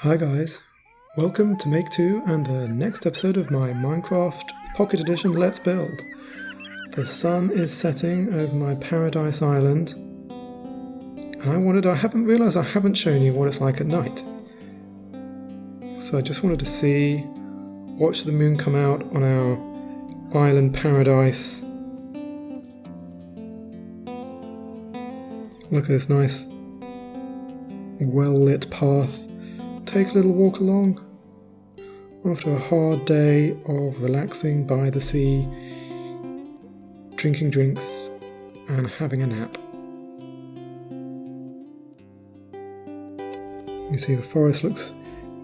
Hi guys, welcome to Make 2 and the next episode of my Minecraft Pocket Edition Let's Build. The sun is setting over my paradise island, and I haven't realised I haven't shown you what it's like at night. So I just wanted to watch the moon come out on our island paradise. Look at this nice, well-lit path. Take a little walk along after a hard day of relaxing by the sea, drinking drinks and having a nap. You see the forest looks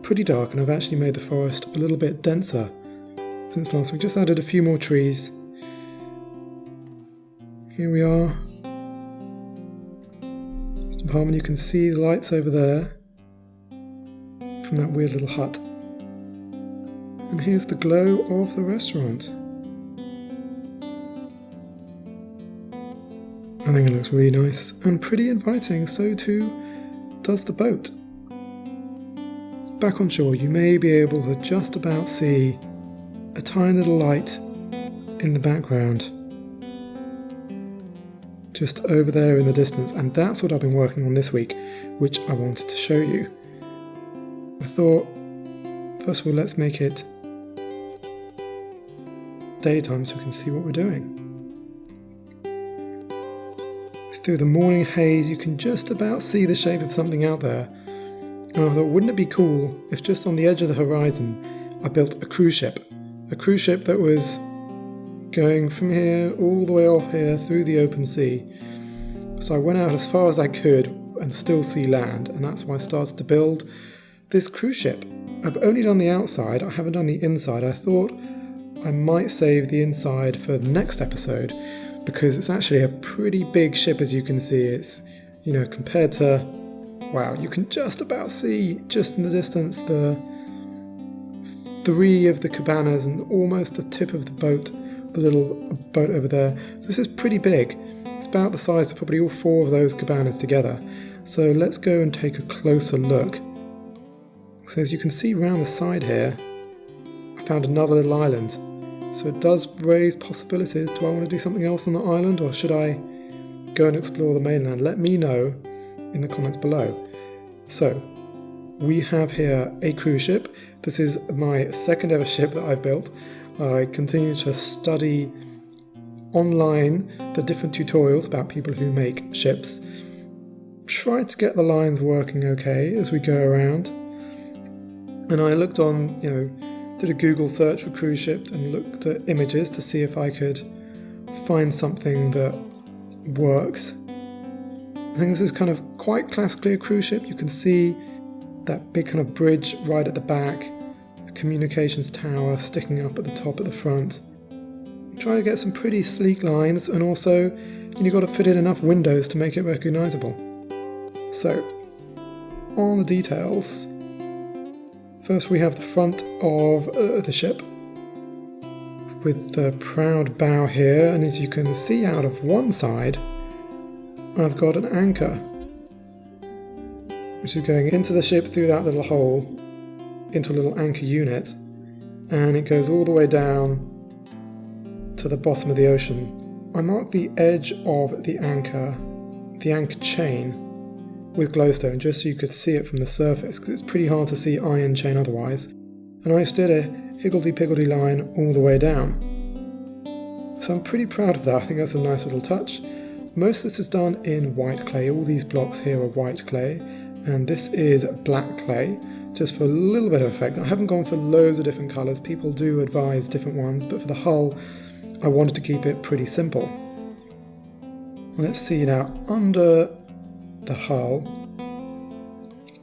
pretty dark, and I've actually made the forest a little bit denser since last week. Just added a few more trees. Here we are. This apartment, you can see the lights over there from that weird little hut. And here's the glow of the restaurant. I think it looks really nice and pretty inviting, so too does the boat. Back on shore, you may be able to just about see a tiny little light in the background, just over there in the distance, and that's what I've been working on this week, which I wanted to show you. I thought, first of all, let's make it daytime so we can see what we're doing. Through the morning haze, you can just about see the shape of something out there. And I thought, wouldn't it be cool if just on the edge of the horizon I built a cruise ship that was going from here all the way off here through the open sea. So I went out as far as I could and still see land, and that's why I started to build this cruise ship. I've only done the outside, I haven't done the inside. I thought I might save the inside for the next episode because it's actually a pretty big ship, as you can see. It's, compared to, wow, you can just about see, just in the distance, the 3 of the cabanas and almost the tip of the boat, the little boat over there. This is pretty big. It's about the size of probably all 4 of those cabanas together. So let's go and take a closer look. So as you can see around the side here, I found another little island. So it does raise possibilities. Do I want to do something else on the island, or should I go and explore the mainland? Let me know in the comments below. So we have here a cruise ship. This is my second ever ship that I've built. I continue to study online the different tutorials about people who make ships. Try to get the lines working okay as we go around. And I looked on, did a Google search for cruise ship and looked at images to see if I could find something that works. I think this is kind of quite classically a cruise ship. You can see that big kind of bridge right at the back, a communications tower sticking up at the top at the front. Try to get some pretty sleek lines, and also you've got to fit in enough windows to make it recognisable. So, on the details, first we have the front of the ship with the proud bow here, and as you can see out of one side I've got an anchor which is going into the ship through that little hole into a little anchor unit, and it goes all the way down to the bottom of the ocean. I marked the edge of the anchor chain with glowstone just so you could see it from the surface, because it's pretty hard to see iron chain otherwise. And I just did a higgledy-piggledy line all the way down. So I'm pretty proud of that. I think that's a nice little touch. Most of this is done in white clay. All these blocks here are white clay, and this is black clay, just for a little bit of effect. I haven't gone for loads of different colours. People do advise different ones, but for the hull I wanted to keep it pretty simple. Let's see now, under the hull,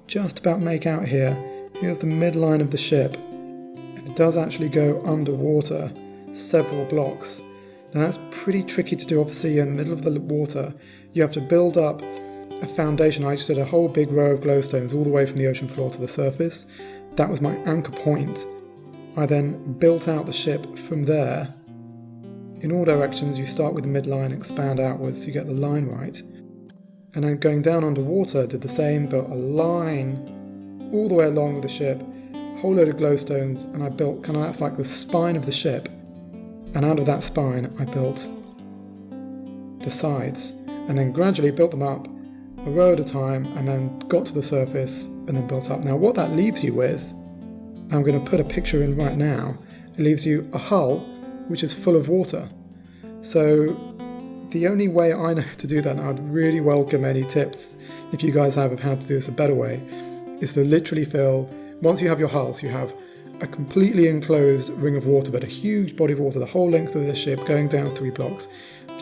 just about make out here, here's the midline of the ship, and it does actually go underwater several blocks. Now that's pretty tricky to do. Obviously in the middle of the water you have to build up a foundation. I just did a whole big row of glowstones all the way from the ocean floor to the surface. That was my anchor point. I then built out the ship from there. In all directions you start with the midline, expand outwards so you get the line right. And then going down underwater did the same, built a line all the way along with the ship, a whole load of glowstones, and I built kind of, that's like the spine of the ship. And out of that spine, I built the sides, and then gradually built them up a row at a time, and then got to the surface and then built up. Now what that leaves you with, I'm going to put a picture in right now, it leaves you a hull which is full of water. So the only way I know to do that, and I'd really welcome any tips if you guys have of how to do this a better way, is to literally fill, once you have your hulls, you have a completely enclosed ring of water, but a huge body of water, the whole length of the ship going down 3 blocks.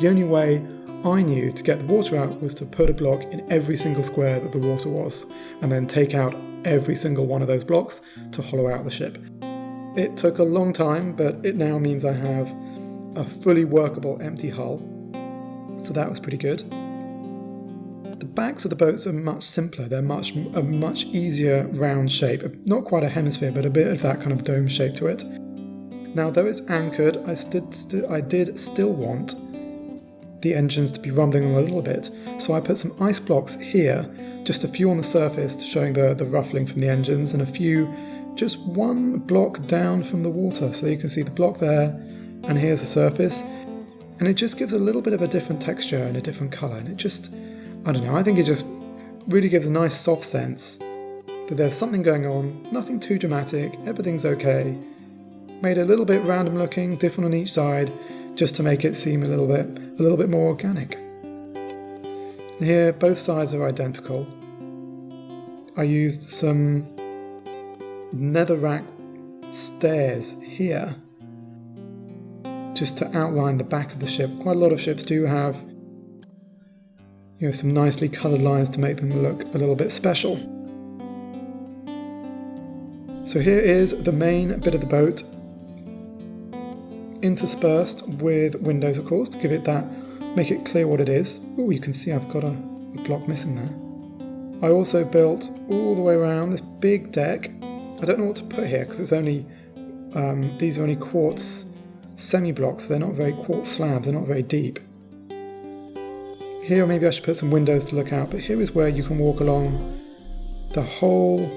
The only way I knew to get the water out was to put a block in every single square that the water was, and then take out every single one of those blocks to hollow out the ship. It took a long time, but it now means I have a fully workable empty hull, so that was pretty good. The backs of the boats are much simpler, they're a much easier round shape, not quite a hemisphere, but a bit of that kind of dome shape to it. Now though it's anchored, I did still want the engines to be rumbling on a little bit, so I put some ice blocks here, just a few on the surface showing the ruffling from the engines, and a few just 1 block down from the water, so you can see the block there, and here's the surface, and it just gives a little bit of a different texture and a different colour, and it just, I don't know, I think it just really gives a nice soft sense that there's something going on, nothing too dramatic, everything's okay, made a little bit random looking, different on each side, just to make it seem a little bit more organic. And here both sides are identical. I used some netherrack stairs here just to outline the back of the ship. Quite a lot of ships do have, you know, some nicely coloured lines to make them look a little bit special. So here is the main bit of the boat, interspersed with windows, of course, to give it that, make it clear what it is. Oh, you can see I've got a block missing there. I also built all the way around this big deck. I don't know what to put here because it's only, these are only quartz semi-blocks. They're not very quartz slabs, they're not very deep. Here maybe I should put some windows to look out, but here is where you can walk along the whole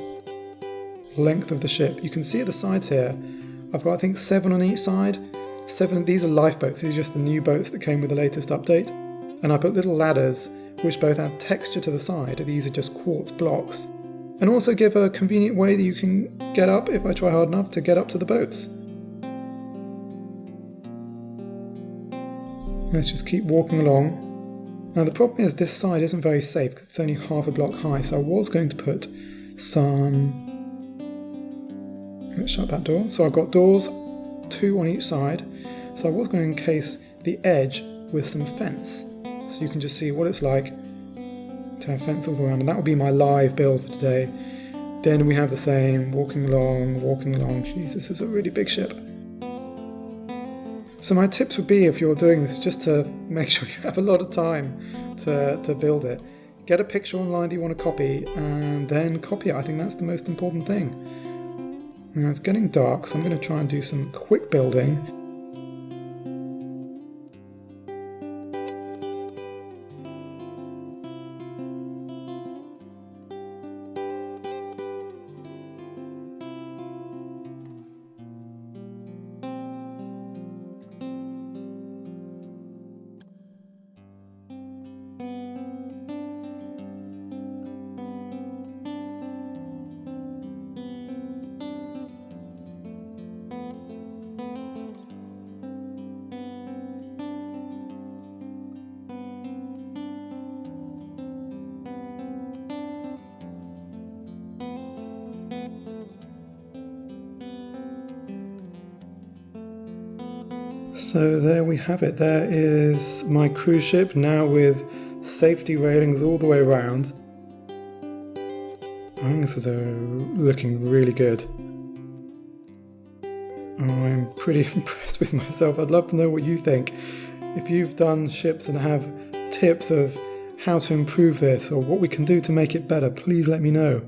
length of the ship. You can see at the sides here, I've got I think 7 on each side. 7, these are lifeboats, these are just the new boats that came with the latest update. And I put little ladders which both add texture to the side, these are just quartz blocks. And also give a convenient way that you can get up, if I try hard enough, to get up to the boats. Let's just keep walking along. Now the problem is this side isn't very safe because it's only half a block high, so I was going to put some... Let's shut that door. So I've got doors, 2 on each side, so I was going to encase the edge with some fence, so you can just see what it's like to have fence all the way around, and that will be my live build for today. Then we have the same, walking along, Jesus, this is a really big ship. So my tips would be, if you're doing this, just to make sure you have a lot of time to build it. Get a picture online that you want to copy, and then copy it. I think that's the most important thing. Now it's getting dark, so I'm going to try and do some quick building. So there we have it. There is my cruise ship now with safety railings all the way around. I think this is looking really good. I'm pretty impressed with myself. I'd love to know what you think. If you've done ships and have tips of how to improve this or what we can do to make it better, please let me know.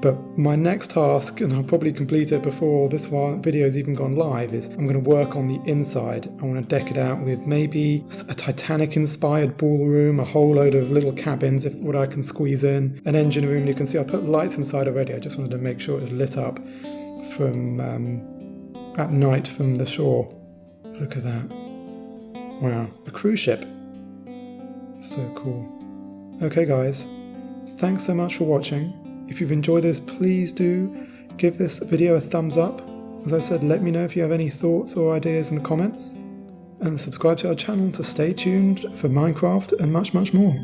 But my next task, and I'll probably complete it before this video's even gone live, is I'm going to work on the inside. I want to deck it out with maybe a Titanic-inspired ballroom, a whole load of little cabins, if what I can squeeze in, an engine room. You can see I put lights inside already. I just wanted to make sure it was lit up from at night from the shore. Look at that. Wow, a cruise ship. So cool. Okay guys, thanks so much for watching. If you've enjoyed this, please do give this video a thumbs up. As I said, let me know if you have any thoughts or ideas in the comments. And subscribe to our channel to stay tuned for Minecraft and much, much more.